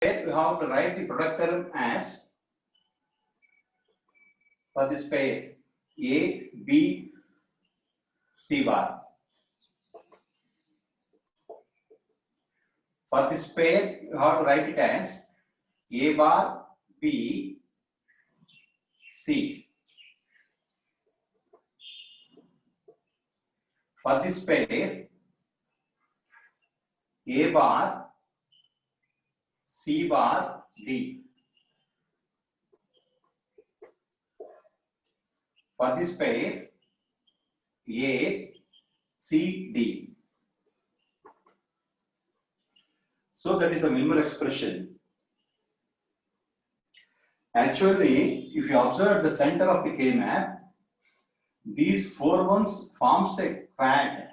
pair, we have to write the product term as, for this pair, A, B, C bar. For this pair, you have to write it as A bar, B, C. For this pair, A bar, C bar, D. For this pair, A, C, D. So that is a minimal expression. Actually, if you observe the center of the K-map, these four ones forms a quad.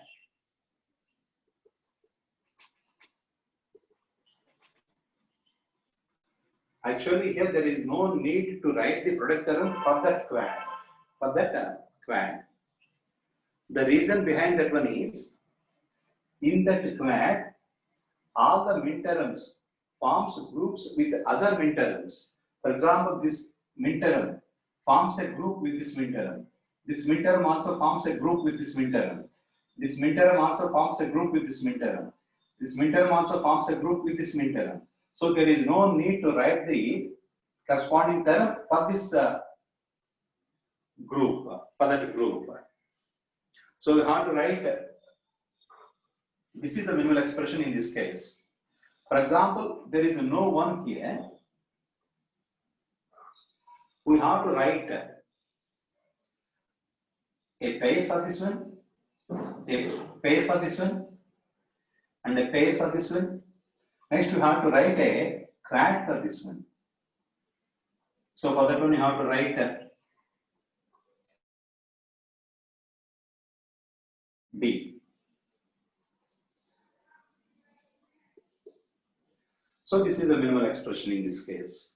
Actually, here there is no need to write the product term for that quad. The reason behind that one is, in that quad, all the minterms forms groups with other minterms. For example, this minterm forms a group with this minterm. This minterm also forms a group with this minterm. This minterm also forms a group with this minterm. This minterm also forms a group with this minterm. So there is no need to write the corresponding term for this group, for that group. So we have to write, this is the minimal expression in this case. For example, there is no one here. We have to write a pair for this one, a pair for this one, and a pair for this one. Next, we have to write a quad for this one. So for that one, you have to write B. So this is the minimal expression in this case.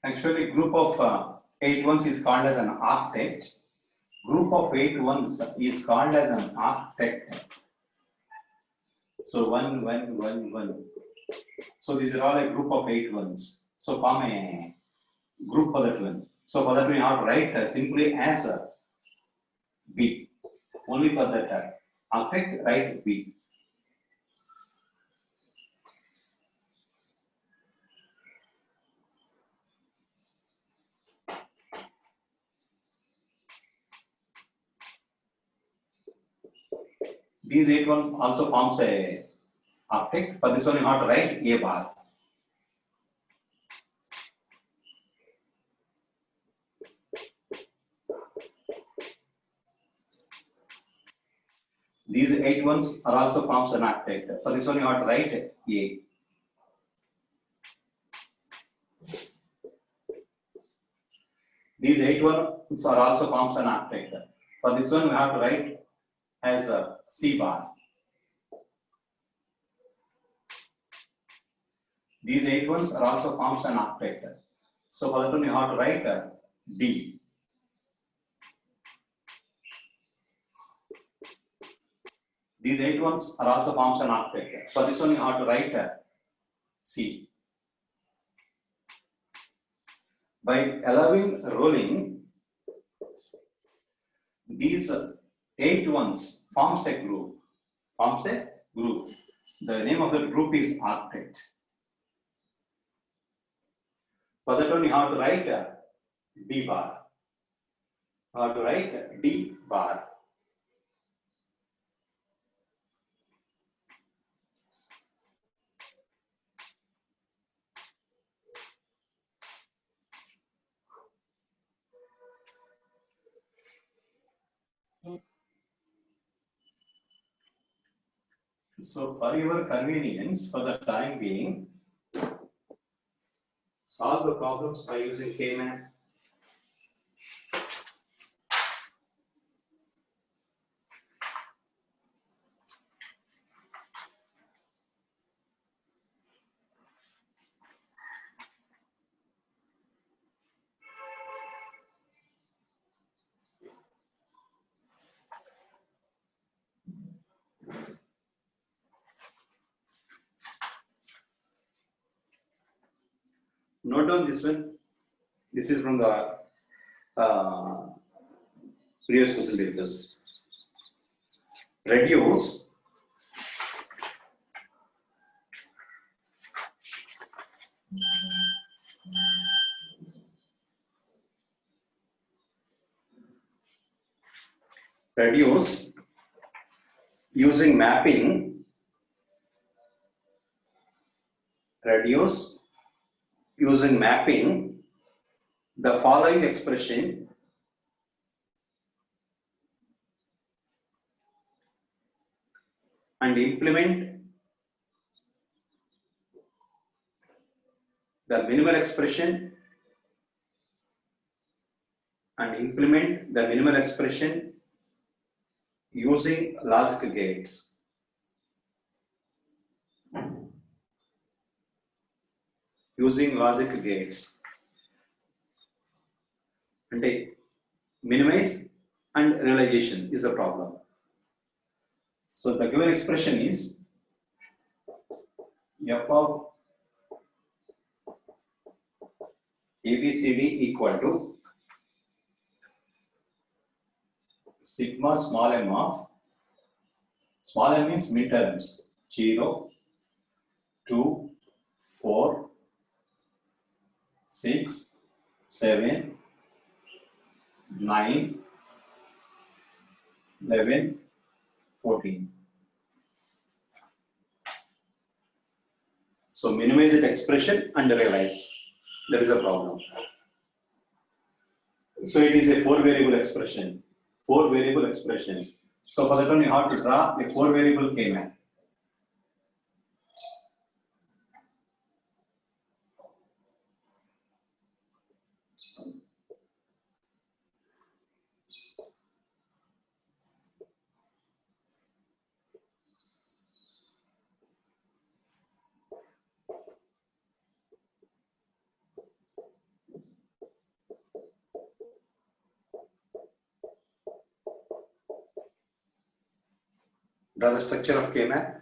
Actually, group of 8 ones is called as an octet. Group of 8 ones is called as an octet. So 1, 1, 1, 1. So these are all a group of 8 ones. So form a group for that one. So for that one, you have to write simply as a B. Only for that octet, write B. These 8 one also forms a octet. For this one, you have to write A bar. These 8 ones are also forms an octet. For this one, you have to write A. These 8 ones are also forms an octet. For this one, we have to write as a C bar. These 8 ones are also forms an octet. So for that one, you have to write D. These 8 ones are also forms an octet. For this one, you have to write C. By allowing rolling, these 8 ones forms a group. The name of the group is octet. For that one, you have to write D bar. You have to write D bar. So for your convenience, for the time being, solve the problems by using K-map. note down this one. This is from the previous question papers. Reduce using mapping. Reduce using mapping the following expression and implement the minimal expression using logic gates. Using logic gates. And minimize and realization is the problem. So the given expression is f of ABCD equal to sigma small m of, small m means midterms, 0, 2, 4, 6, 7, 9, 11, 14. So minimize that expression and realize. There is a problem. So it is a 4-variable expression. 4-variable expression. So for that one, you have to draw a 4-variable K-map. Draw the structure of K-map.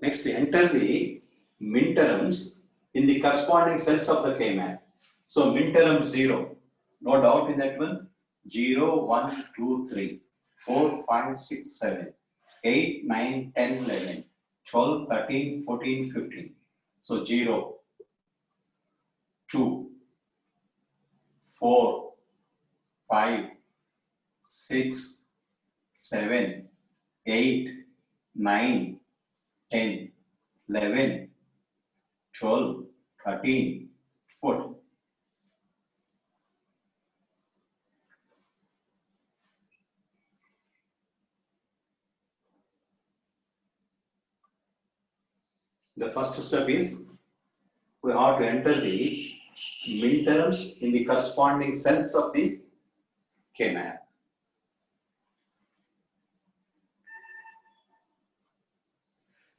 Next, enter the minterms in the corresponding cells of the K-map. So minterm 0, no doubt in that one. 0, 1, 2, 3, 4, 5, 6, 7, 8, 9, 10, 11, 12, 13, 14, 15. So 0, 2, 4, 5, 6, 7, 8, 9, 10, 11, 12, 13, 14. The first step is we have to enter the minterms in the corresponding cells of the K-map.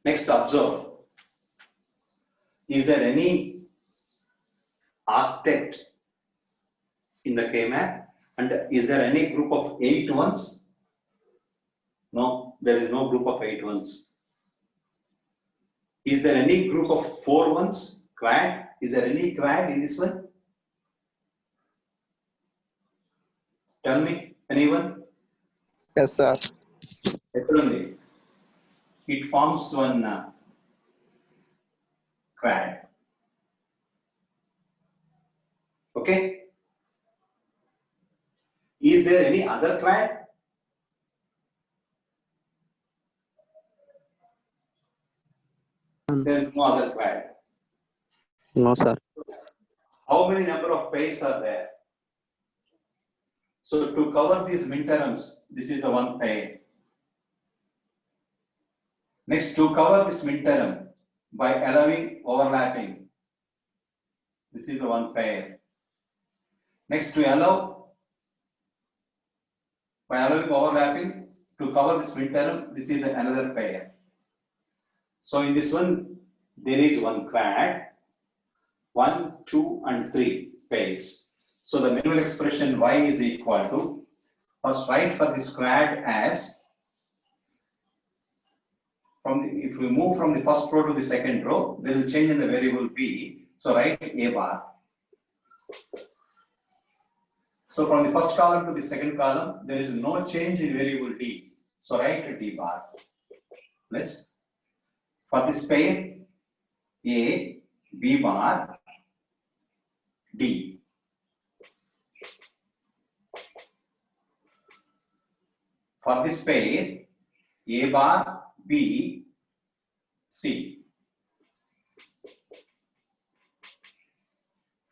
Next, observe. Is there any octet in the K-map? And is there any group of 8 ones? No, there is no group of 8 ones. Is there any group of 4 ones? Quad? Is there any quad in this one? Tell me, anyone? Yes, sir. It forms one quad. Okay. Is there any other quad? There is no other quad. No, sir. How many number of pairs are there? So to cover these minterms, this is the one pair. Next, to cover this minterm by allowing overlapping, this is the one pair. Next, to allow By allowing overlapping to cover this midterm, this is another pair. So in this one, there is one quad, 1, 2, and 3 pairs. So the minimal expression y is equal to, first write for this quad as, if we move from the first row to the second row, there will change in the variable b. So write a bar. So from the first column to the second column, there is no change in variable d. So write d bar plus, for this pair, a, b bar, d. For this pair, a bar, b, c.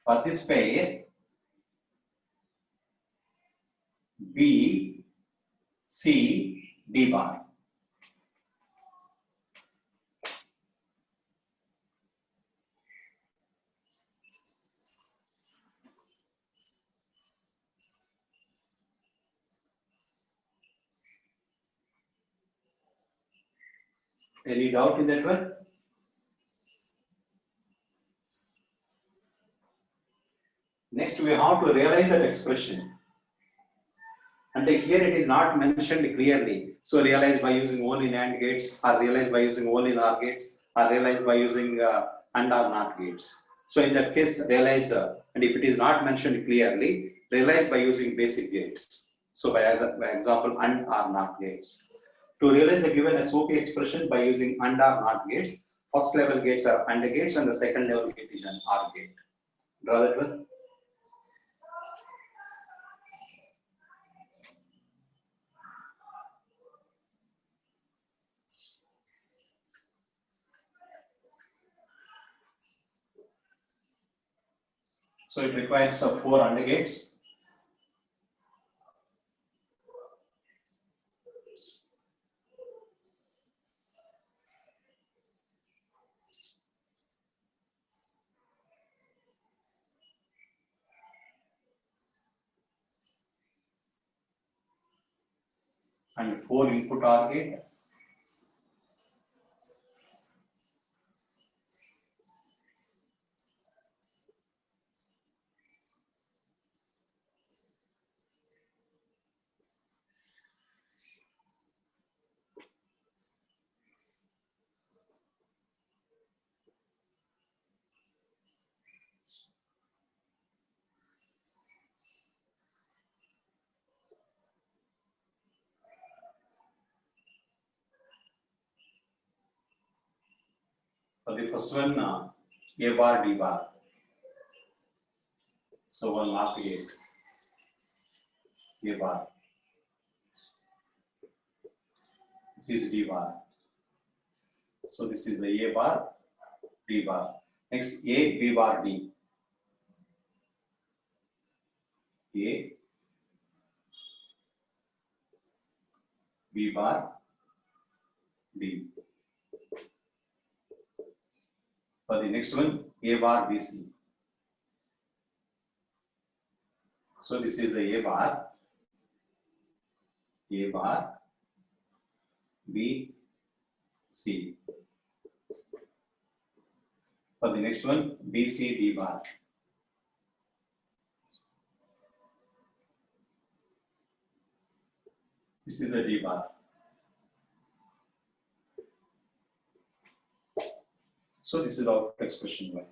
For this pair, b, c, d bar. Any doubt in that one? Next, we have to realize that expression. And here it is not mentioned clearly. So realize by using only NAND gates, or realize by using only NOR gates, or realize by using AND or NOT gates. So in that case, realize, and if it is not mentioned clearly, realize by using basic gates. So by example, AND or NOT gates. To realize a given SOP expression by using AND or NOT gates, first level gates are AND gates and the second level gate is an OR gate. Draw that one. So it requires 4 AND gates. And 4 input OR gate. For the first one, A bar, D bar. So one NOT gate, A bar. This is D bar. So this is the A bar, D bar. Next, A, B bar, D. A, B bar, D. For the next one, A bar, B, C. So this is the A bar, B, C. For the next one, B, C, D bar. This is the D bar. So this is our expression Y.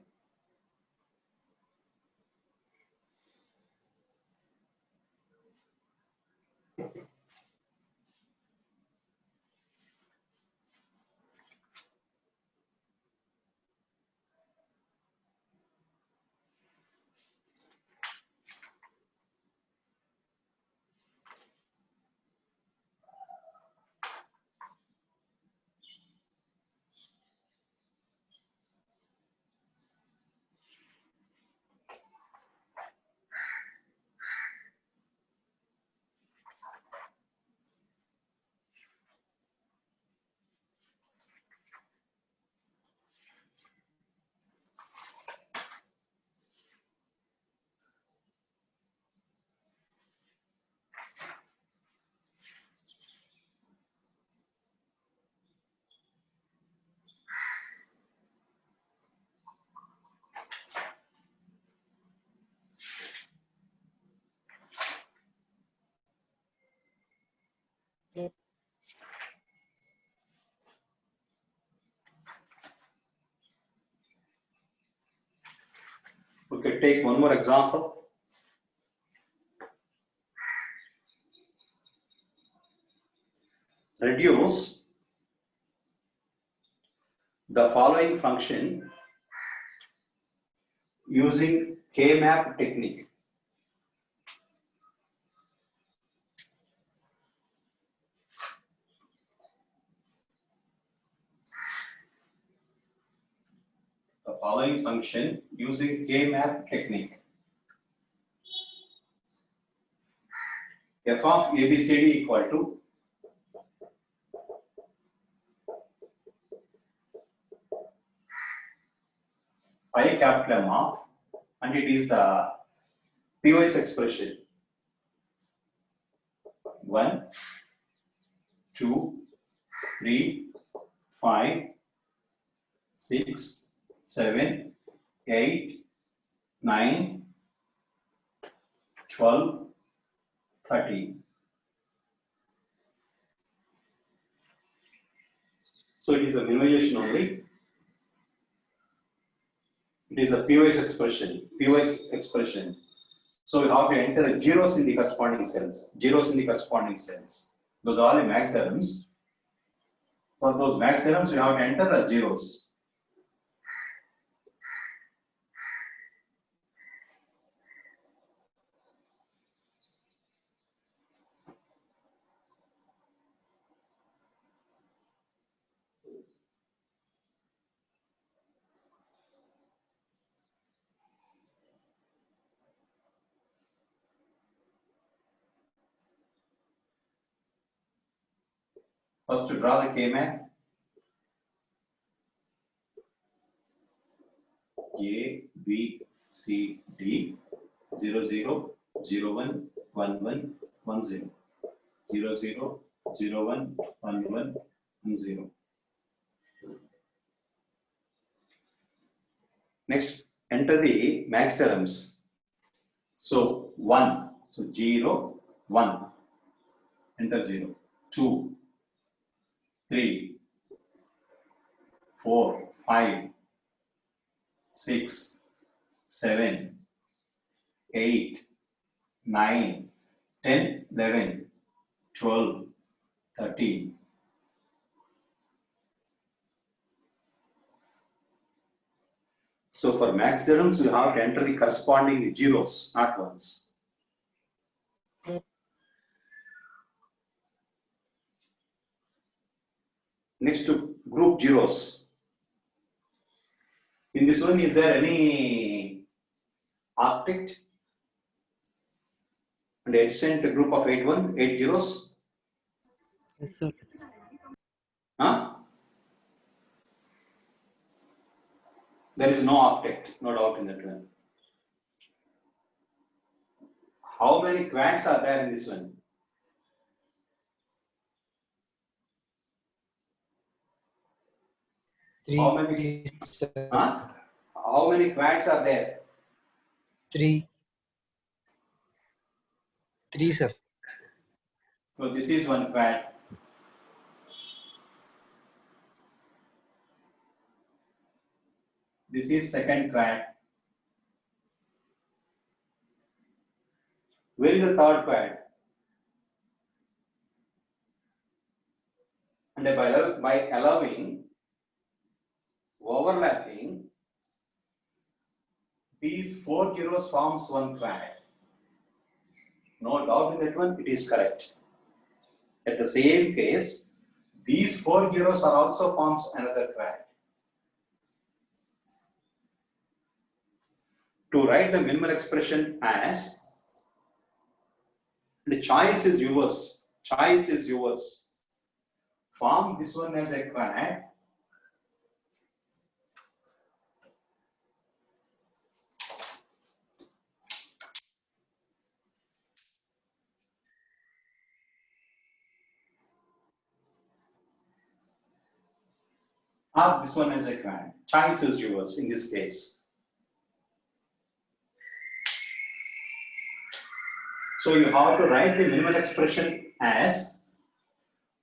We could take one more example. Reduce the following function using K-map technique. The following function using K-map technique. F of ABCD equal to pi capital M of, and it is the piecewise expression 1, 2, 3, 5, 6, 7, 8, 9, 12, 13. So it is a minimization only. It is a piecewise expression. So we have to enter zeros in the corresponding cells. Those are all the max theorems. For those max theorems, we have to enter the zeros. First, to draw the K-map. A, B, C, D, 0, 0, 0, 1, 1, 1, 1, 0, 0, 0, 0, 1, 1, 1, 1, 0. Next, enter the max theorems. So 1, so 0, 1, enter 0, 2, 3, 4, 5, 6, 7, 8, 9, 10, 11, 12, 13. So for max theorems, we have to enter the corresponding zeros, not ones. Next to group zeros. In this one, is there any octet? And extend a group of 8 zeros? Yes, sir. Huh? There is no octet, no doubt in that one. How many quads are there in this one? How many? Huh? How many quads are there? 3, sir. So this is one quad. This is second quad. Where is the third quad? And by allowing overlapping, these 4 zeros forms one quad. No doubt in that one, it is correct. At the same case, these 4 zeros are also forms another quad. To write the minimal expression as, the choice is yours. Form this one as a quad. Or this one as a quad. Choice is yours in this case. So you have to write the minimal expression as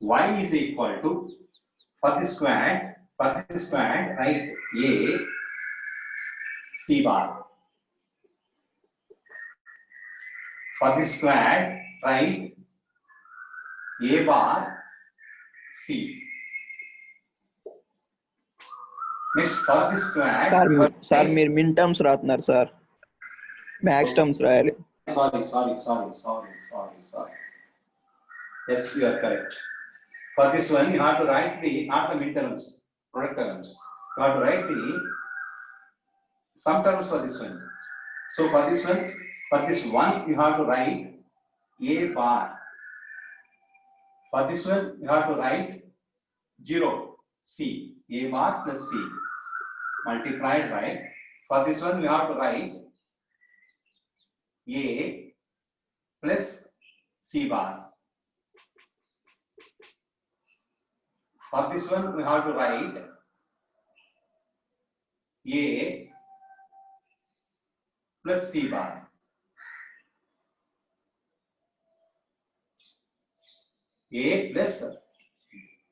y is equal to, for this quad, write A C bar. For this squad, write A bar C. Next, for this squad, sir మీరు మిన్ terms రాస్తున్నారు sir, max terms రాయాలి. Sorry. Yes, you are correct. For this one, you have to write not the min terms, product terms. You have to write the sum terms for this one. So for this one, you have to write A bar. For this one, you have to write 0, C. A bar plus C multiplied by. For this one, you have to write A plus C bar. For this one, we have to write A plus C bar. A plus,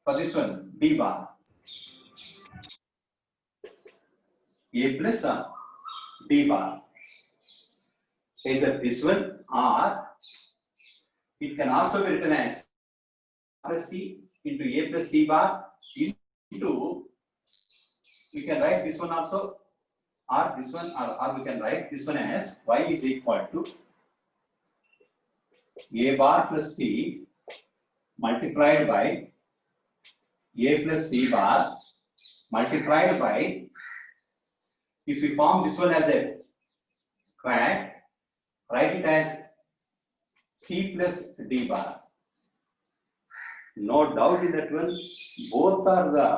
for this one, B bar. A plus D bar. Either this one or it can also be written as plus C into A plus C bar into, we can write this one also, or this one, or we can write this one as Y is equal to A bar plus C multiplied by A plus C bar multiplied by, if we form this one as a quad, write it as C plus D bar. No doubt in that one, both are the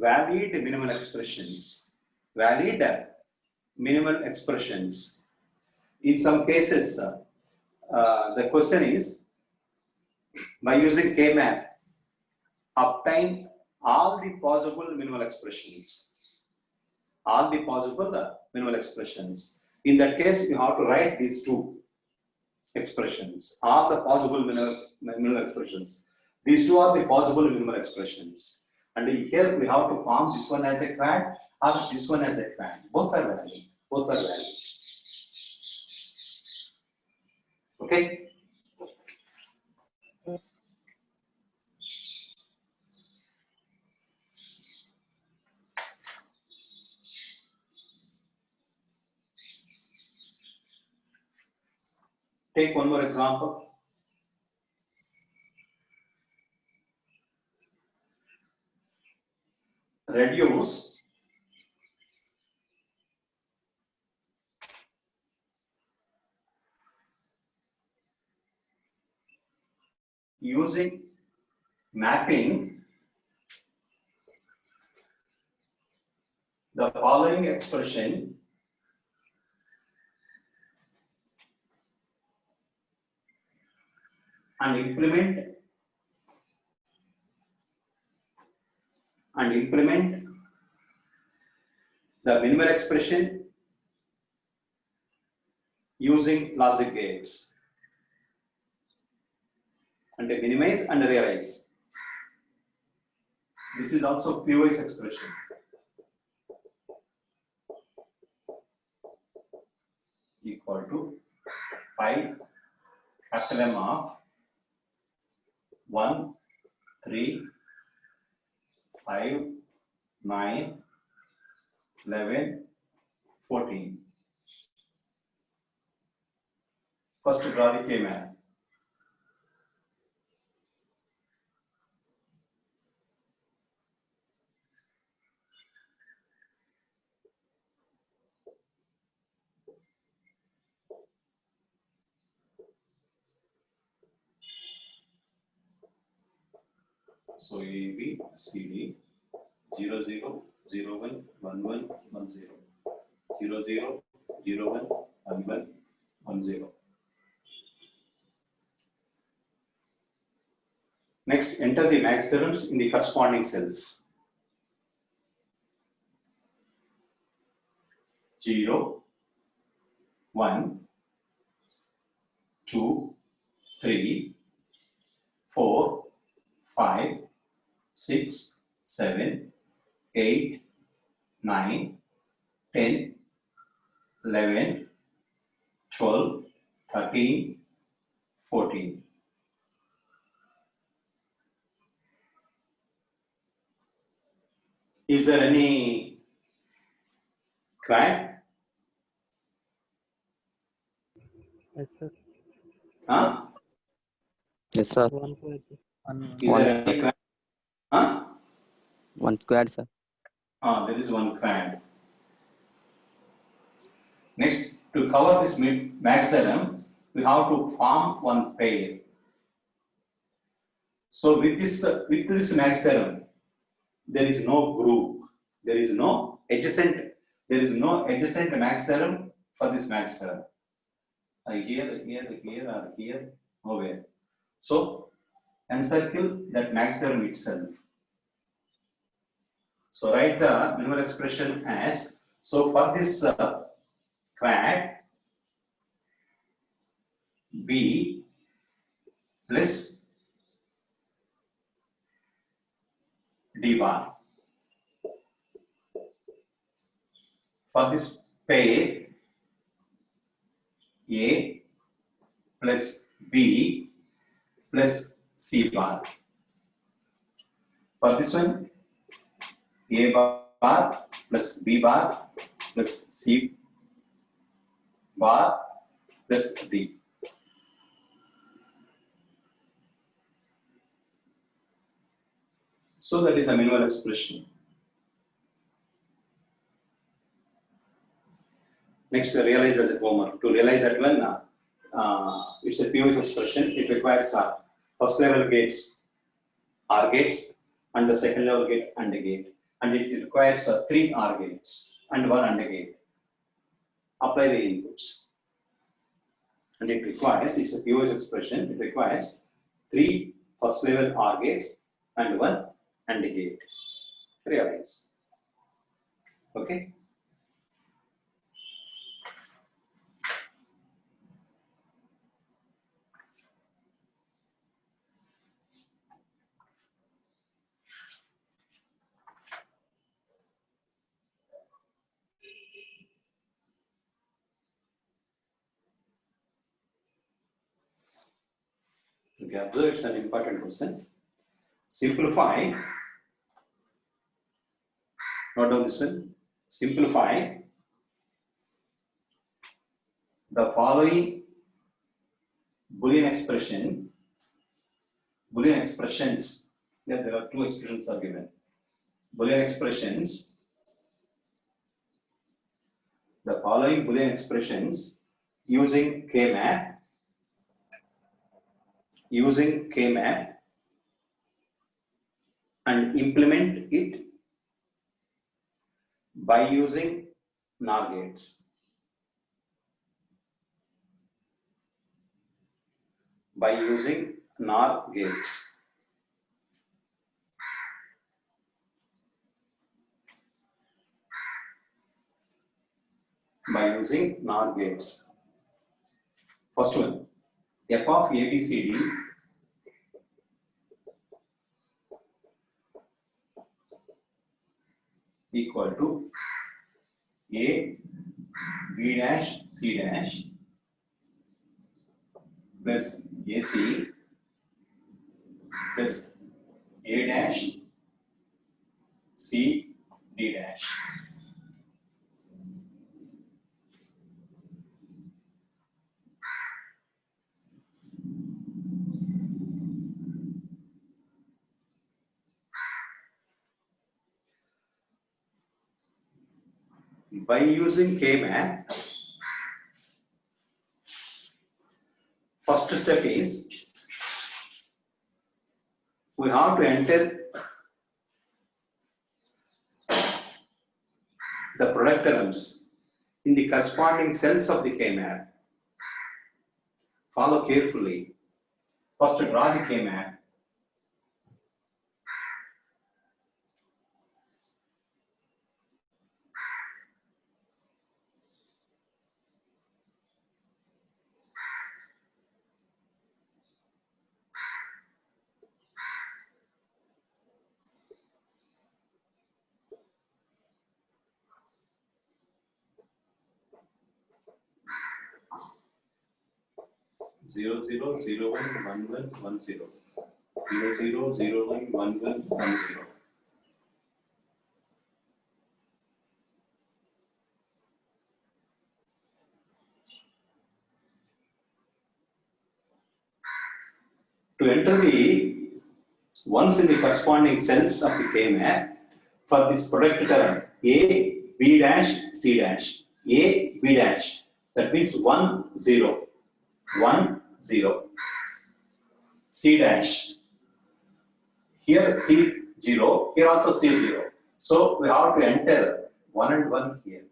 valid minimal expressions. In some cases, the question is, by using K-map, obtain all the possible minimal expressions. In that case, you have to write these two expressions, all the possible minimal expressions. These two are the possible minimal expressions. And here we have to form this one as a quad or this one as a quad. Both are valid. Okay. Take one more example. Reduce using mapping the following expression and implement the minimal expression using logic gates, and minimize and realize. This is also piecewise expression. Equal to pi capital M of 1, 3, 5, 9, 11, 14. First, draw the K-map. So A, B, C, D, 0, 0, 0, 1, 1, 1, 1, 0, 0, 0, 0, 1, 1, 1, 1, 0. Next, enter the max terms in the corresponding cells. 0, 1, 2, 3, 4, 5, 6, 7, 8, 9, 10, 11, 12, 13, 14. Is there any quad? Yes, sir. Huh? Yes, sir. One square, sir. Is One there any quad? Huh? One squared, sir. There is one quad. Next, to cover this max theorem, we have to form one pair. So with this max theorem, there is no group. There is no adjacent max theorem for this max theorem. Here, or here, nowhere. So encircle that max theorem itself. So write the minimal expression as, so for this quad, B plus D bar. For this pair, A plus B plus C bar. For this one, A bar plus B bar plus C bar plus D. So that is a minimal expression. Next, realize as a homework. To realize that one, it's a POS expression. It requires first level gates, OR gates, and the second level gate, AND gate. And it requires 3 OR gates and 1 AND gate. Apply the inputs. And it requires, it's a POS expression, it requires 3 first level OR gates and 1 AND gate. Realize. Okay? Okay, observe, it's an important question. Simplify, note down this one. Simplify the following Boolean expressions. Yeah, there are 2 expressions are given. Boolean expressions. The following Boolean expressions using K-map. And implement it by using NOR gates. By using NOR gates. By using NOR gates. First one, f of ABCD equal to A, B dash, C dash plus AC plus A dash, C, D dash. By using K-map, first step is we have to enter the product terms in the corresponding cells of the K-map. Follow carefully. First, draw the K-map. 0 0 0 1 1 1 1 0 0 0 0 1 1 1 1 0. To enter the ones in the corresponding cells of the K map for this product term A, B dash, C dash, A, B dash, that means 1 0, 1 0, C dash, here C 0, here also C 0. So we have to enter 1 and 1 here.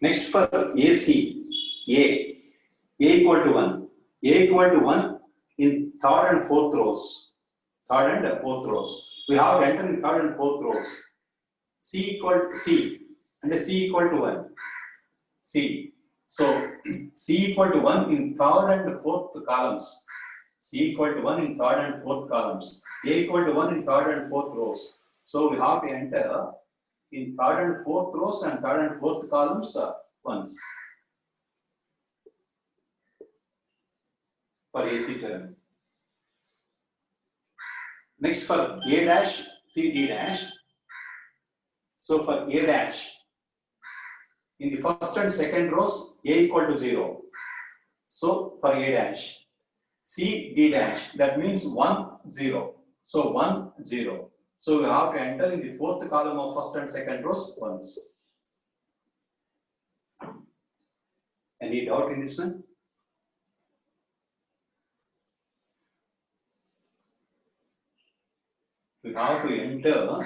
Next for AC, A equal to 1, A equal to 1 in third and fourth rows, third and fourth rows. We have to enter in third and fourth rows. C equal to C and C equal to 1, C. So C equal to 1 in third and fourth columns, C equal to 1 in third and fourth columns, A equal to 1 in third and fourth rows. So we have to enter in third and fourth rows and third and fourth columns once for AC term. Next for A dash, C D dash. So for A dash, in the first and second rows, A equal to 0. So for A dash, C D dash, that means 1 0. So 1 0. So we have to enter in the fourth column of first and second rows once. Any doubt in this one? We have to enter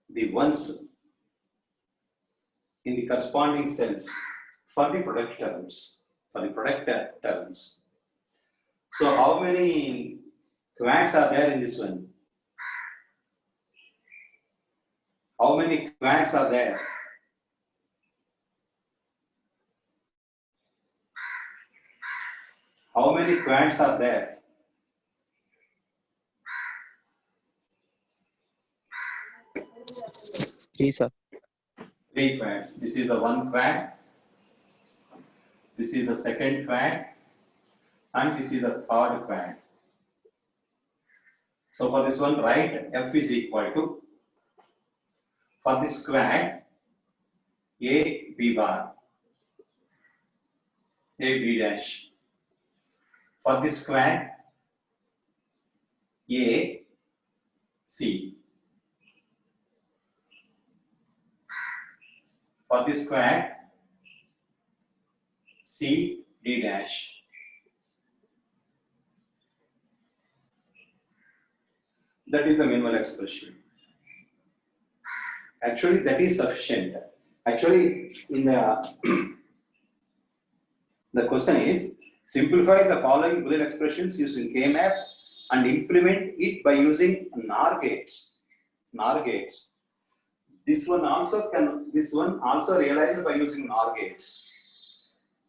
the ones in the corresponding cells for the product terms. So how many quads are there in this one? How many quads are there? How many quads are there? Three, sir. 3 quads. This is the one quad. This is the second quad. And this is the third quad. So for this one, write F is equal to, for this quad, A B bar, A B dash. For this quad, A C. For this quad, C D dash. That is the minimal expression. Actually, that is sufficient. Actually, in the question is simplify the following Boolean expressions using K-map and implement it by using NOR gates. NOR gates. This one also realized by using NOR gates.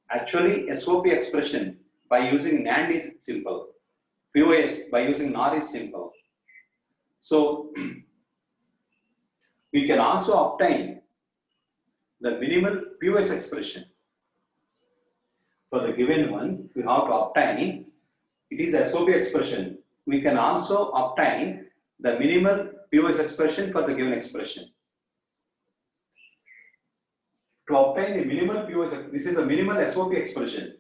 Actually, SOP expression by using NAND is simple. POS by using NOR is simple. So we can also obtain the minimal POS expression. For the given one, we have to obtain, it is a SOP expression. We can also obtain the minimal POS expression for the given expression. To obtain the minimal POS, this is a minimal SOP expression.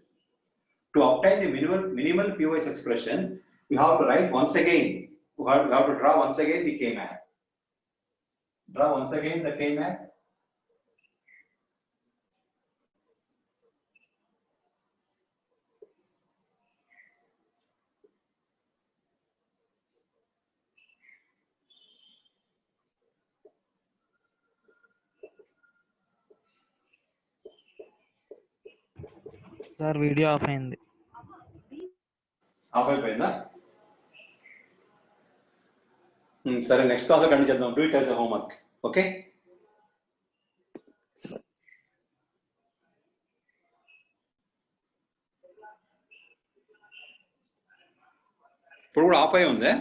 To obtain the minimal POS expression, we have to write once again, we have to draw once again the K-map. Draw once again the K-map. Sir video of అయింది. Of అయిపోయిందా? సరే, next class లో continue చేద్దాం. Do it as a homework. Okay, ఇప్పుడు కూడా of అయి ఉందే.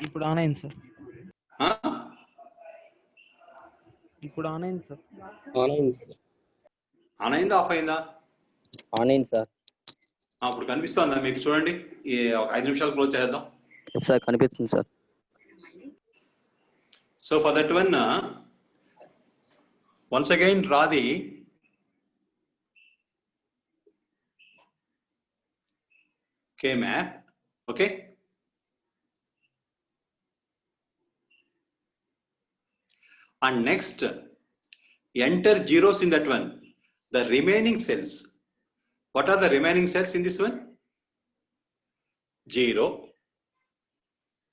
ఇప్పుడు ఆన్ అయింది సార్. ఇప్పుడు ఆన్ అయింది సార్. ఆన్ అయింది సార్. ఆన్ అయిందా ఆఫ్ అయిందా? ఆన్ అయింది సార్. అప్పుడు కనిపిస్తుందా మీకు? చూడండి, ఈ ఒక 5 నిమిషాలు క్లోజ్ చేద్దాం. సార్ కనిపిస్తుంది sir. So for that one, once again draw the K-map, okay? And next, enter zeros in that one. The remaining cells. What are the remaining cells in this one? 0,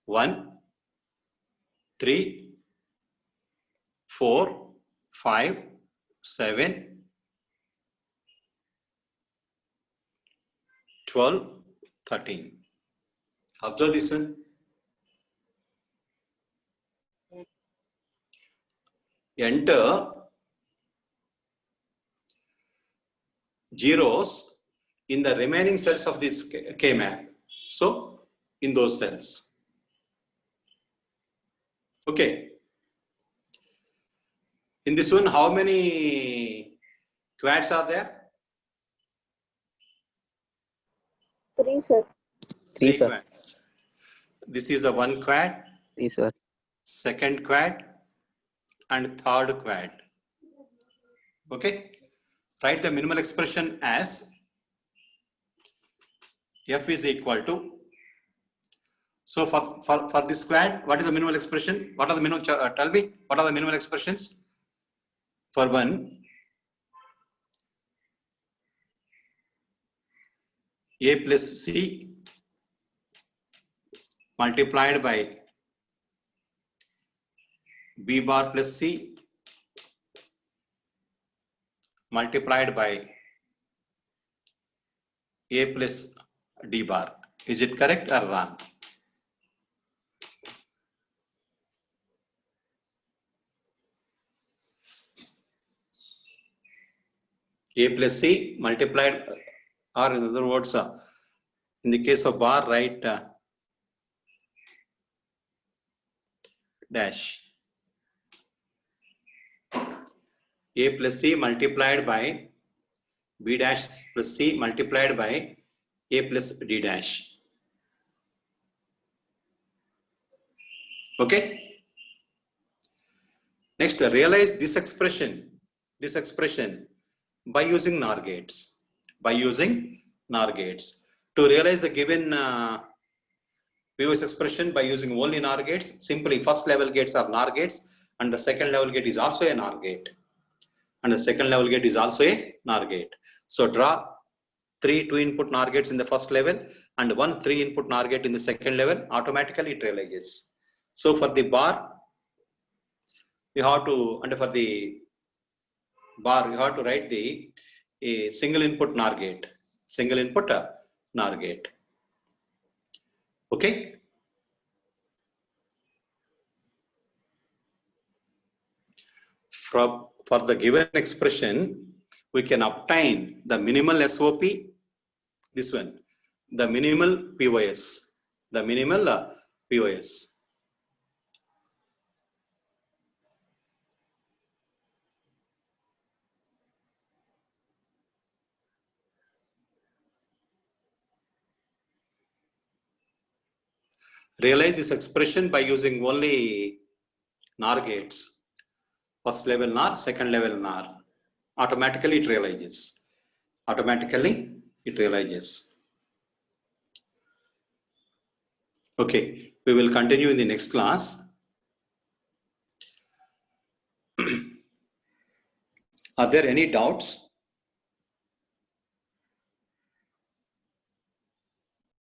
1, 3, 4, 5, 7, 12, 13. Observe this one. Enter zeros in the remaining cells of this K-map. So, in those cells. Okay. In this one, how many quads are there? 3, sir. 3 sir. Quads. This is the one quad, 3 sir. second quad, and third quad. Okay. Write the minimal expression as F is equal to. So for this quad, what is the minimal expression? What are the minimal? Tell me, what are the minimal expressions? For one, A plus C multiplied by B bar plus C multiplied by A plus D bar. Is it correct or wrong? A plus C multiplied, or in other words, in the case of bar, write dash. A plus C multiplied by B dash plus C multiplied by A plus D dash. Okay. Next, realize this expression by using NOR gates. To realize the given POS expression by using only NOR gates, simply first level gates are NOR gates, and the second level gate is also a NOR gate. So draw 3 2-input NOR gates in the first level and 1 3-input NOR gate in the second level. Automatically it realizes. So for the bar, you have to, and for the bar, you have to write the single input NOR gate. Okay. For the given expression, we can obtain the minimal SOP, this one, the minimal POS, Realize this expression by using only NOR gates. First level NOR, second level NOR. Automatically it realizes. Okay, we will continue in the next class. Are there any doubts?